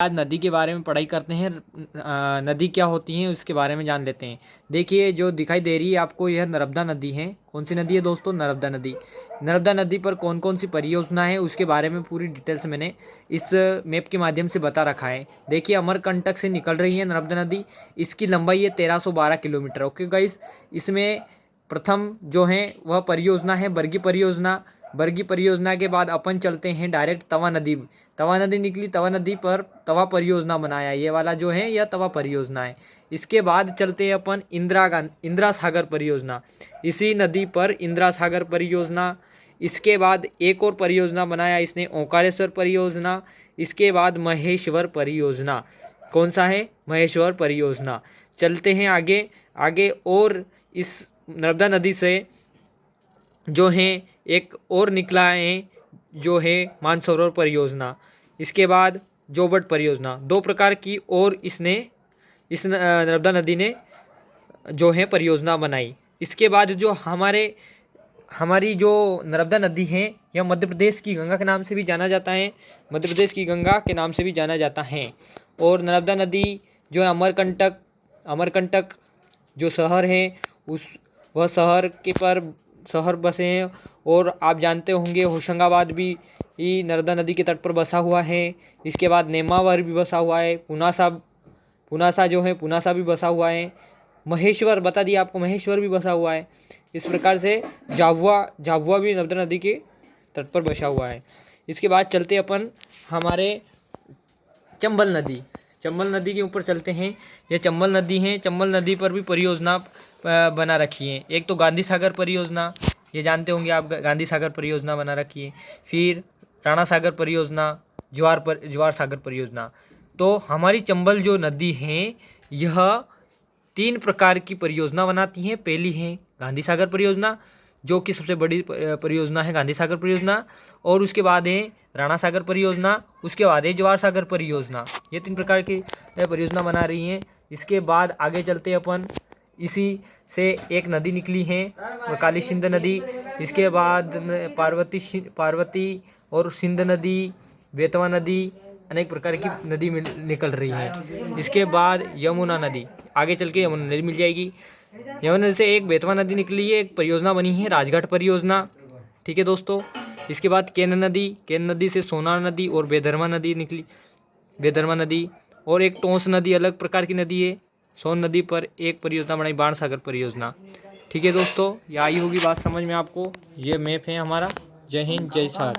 आज नदी के बारे में पढ़ाई करते हैं। नदी क्या होती है उसके बारे में जान लेते हैं। देखिए जो दिखाई दे रही है आपको, यह नर्मदा नदी है। कौन सी नदी है दोस्तों? नर्मदा नदी। नर्मदा नदी पर कौन कौन सी परियोजना है उसके बारे में पूरी डिटेल्स मैंने इस मैप के माध्यम से बता रखा है। देखिए अमरकंटक से निकल रही है नर्मदा नदी। इसकी लंबाई है 1312 किलोमीटर। ओके गाइस, इसमें प्रथम जो है वह परियोजना है बरगी परियोजना। बरगी परियोजना के बाद अपन चलते हैं डायरेक्ट तवा नदी। तवा नदी निकली, तवा नदी पर तवा परियोजना बनाया, ये वाला जो है यह तवा परियोजना है। इसके बाद चलते हैं अपन इंदिरा सागर परियोजना। इसी नदी पर इंदिरा सागर परियोजना। इसके बाद एक और परियोजना बनाया इसने, ओंकारेश्वर परियोजना। इसके बाद महेश्वर परियोजना। कौन सा है? महेश्वर परियोजना। चलते हैं आगे आगे। और इस नर्मदा नदी से जो है एक और निकला है जो है मानसरोवर परियोजना। इसके बाद जोबट परियोजना। दो प्रकार की और इसने इस नर्मदा नदी ने जो है परियोजना बनाई। इसके बाद जो हमारी जो नर्मदा नदी है यह मध्य प्रदेश की गंगा के नाम से भी जाना जाता है। मध्य प्रदेश की गंगा के नाम से भी जाना जाता है। और नर्मदा नदी जो है अमरकंटक जो शहर है वह शहर के पर शहर बसे हैं। और आप जानते होंगे होशंगाबाद भी नर्मदा नदी के तट पर बसा हुआ है। इसके बाद नेमावर भी बसा हुआ है। पुनासा जो है पुनासा भी बसा हुआ है। महेश्वर बता दिया आपको, महेश्वर भी बसा हुआ है। इस प्रकार से झाबुआ भी नर्मदा नदी के तट पर बसा हुआ है। इसके बाद चलते अपन हमारे चंबल नदी के ऊपर चलते हैं। यह चंबल नदी है। चंबल नदी पर भी परियोजना बना रखी है। एक तो गांधी सागर परियोजना, ये जानते होंगे आप, गांधी सागर परियोजना बना रखी है। फिर राणा सागर परियोजना, ज्वार सागर परियोजना। तो हमारी चंबल जो नदी है यह 3 प्रकार की परियोजना बनाती है। पहली है गांधी सागर परियोजना जो कि सबसे बड़ी परियोजना है, गांधी सागर परियोजना। और उसके बाद है राणा सागर परियोजना, उसके बाद है ज्वार सागर परियोजना। ये 3 प्रकार की परियोजना बना रही हैं। इसके बाद आगे चलते अपन, इसी से एक नदी निकली है काली सिंध नदी। इसके बाद पार्वती और सिंध नदी, बेतवा नदी, अनेक प्रकार की नदी निकल रही है। इसके बाद यमुना नदी, आगे चल के यमुना नदी मिल जाएगी। यमुना नदी से एक बेतवा नदी निकली है, एक परियोजना बनी है राजघाट परियोजना। ठीक है दोस्तों। इसके बाद केन नदी से सोनार नदी और बेधर्मा नदी निकली, बेधर्मा नदी। और एक टोंस नदी अलग प्रकार की नदी है। सोन नदी पर एक परियोजना बनाई, बाण सागर परियोजना। ठीक है दोस्तों, ये आई होगी बात समझ में आपको। ये मैप है हमारा। जय हिंद, जय साथ।